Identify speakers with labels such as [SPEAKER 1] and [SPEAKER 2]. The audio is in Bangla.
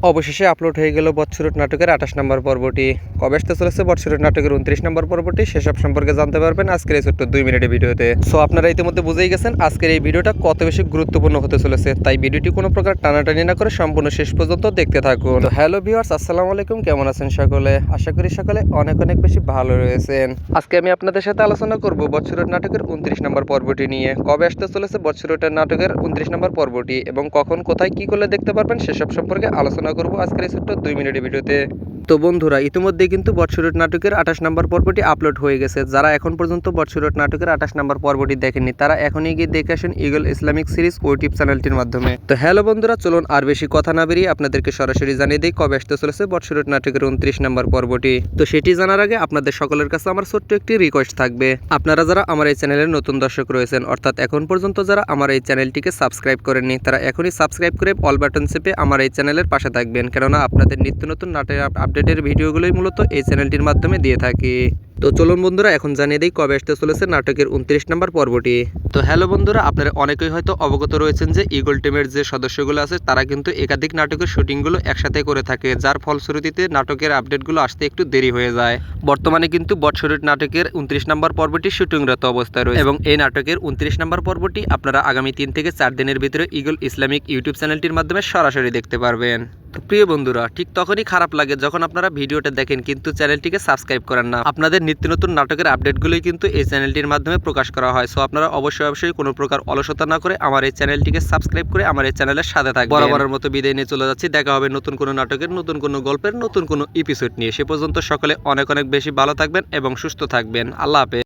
[SPEAKER 1] অবশেষে আপলোড হয়ে গেল বৎসরুট নাটকের 28 নম্বর পর্বটি। কবে আসতে চলেছে বৎসরুট নাটকের 29 নম্বর পর্বটি, সেসব সম্পর্কে জানতে পারবেন আজকের এই ছোট্ট 2 মিনিটের ভিডিওতে। সো আপনারা ইতিমধ্যে বুঝেই গেছেন আজকের এই ভিডিওটা কত বেশি গুরুত্বপূর্ণ হতে চলেছে, তাই ভিডিওটি কোনো প্রকার টানাটানি না করে সম্পূর্ণ শেষ পর্যন্ত দেখতে থাকুন। তো হ্যালো ভিউয়ার্স, আসসালামু আলাইকুম, কেমন আছেন সকলে? আশা করি সকলে অনেক অনেক বেশি ভালো রয়েছেন। আজকে আমি আপনাদের সাথে আলোচনা করব বৎসরুট নাটকের 29 নম্বর পর্বটি নিয়ে। কবে আসতে চলেছে বৎসরুটের নাটকের 29 নম্বর পর্বটি এবং কখন কোথায় কি করলে দেখতে পারবেন সেসব সম্পর্কে আলোচনা করব আজকের এই ছোট্ট 2 মিনিটের ভিডিওতে। তো বন্ধুরা, ইতিমধ্যে কিন্তু বৎসরুট নাটকের 28 নম্বর পর্বটি আপলোড হয়ে গেছে। যারা এখন পর্যন্ত বৎসরুট নাটকের 28 নম্বর পর্বটি দেখেননি তারা এখনই গিয়ে দেখে আসেন ইগল ইসলামিক সিরিজ ইউটিউব চ্যানেলটির মাধ্যমে। তো হ্যালো বন্ধুরা, চলুন আর বেশি কথা না বেরিয়ে আপনাদেরকে সরাসরি জানিয়ে দিই কবে আসতে চলেছে বৎসরুট নাটকের 29 নম্বর পর্বটি। তো সেটি জানার আগে আপনাদের সকলের কাছে আমার ছোট্ট একটি রিকোয়েস্ট থাকবে। আপনারা যারা আমার এই চ্যানেলের নতুন দর্শক রয়েছেন, অর্থাৎ এখন পর্যন্ত যারা আমার এই চ্যানেলটিকে সাবস্ক্রাইব করেননি, তারা এখনই সাবস্ক্রাইব করে অল বাটন চেপে আমার এই চ্যানেলের পাশে থাকবেন, কেননা আপনাদের নিত্য নতুন নাটকের আপডেটের ভিডিওগুলোই মূলত এই চ্যানেলটির মাধ্যমে দিয়ে থাকি। তো চলুন বন্ধুরা, এখন জানিয়ে দিই কবে আসতে চলেছে নাটকের 29 নম্বর পর্বটি। তো হ্যালো বন্ধুরা, আপনারা অনেকেই হয়তো অবগত রয়েছেন যে ইগল টিমের যে সদস্যগুলো আছে তারা কিন্তু একাধিক নাটকের শুটিংগুলো একসাথে করে থাকে, যার ফলশ্রুতিতে নাটকের আপডেটগুলো আসতে একটু দেরি হয়ে যায়। বর্তমানে কিন্তু বৎসরুট নাটকের 29 নম্বর পর্বটি শুটিংরত অবস্থায় রয়েছে এবং এই নাটকের 29 নম্বর পর্বটি আপনারা আগামী 3 থেকে 4 দিনের ভিতরে ইগল ইসলামিক ইউটিউব চ্যানেলটির মাধ্যমে সরাসরি দেখতে পারবেন। তো প্রিয় বন্ধুরা, ঠিক তখনই খারাপ লাগে যখন আপনারা ভিডিওটা দেখেন কিন্তু চ্যানেলটিকে সাবস্ক্রাইব করেন না। আপনাদের নিত্য নতুন নাটকের আপডেটগুলোই কিন্তু এই চ্যানেলটির মাধ্যমে প্রকাশ করা হয়। সো আপনারা অবশ্যই কোনো প্রকার অলসতা না করে আমার এই চ্যানেলটিকে সাবস্ক্রাইব করে আমার এই চ্যানেলের সাথে থাকবেন। বরাবরের মতো বিদায় নিয়ে চলে যাচ্ছি। দেখা হবে নতুন কোনো নাটকের, নতুন কোনো গল্পের, নতুন কোনো এপিসোড নিয়ে। সে পর্যন্ত সকলে অনেক অনেক বেশি ভালো থাকবেন এবং সুস্থ থাকবেন। আল্লাহ হাফেজ।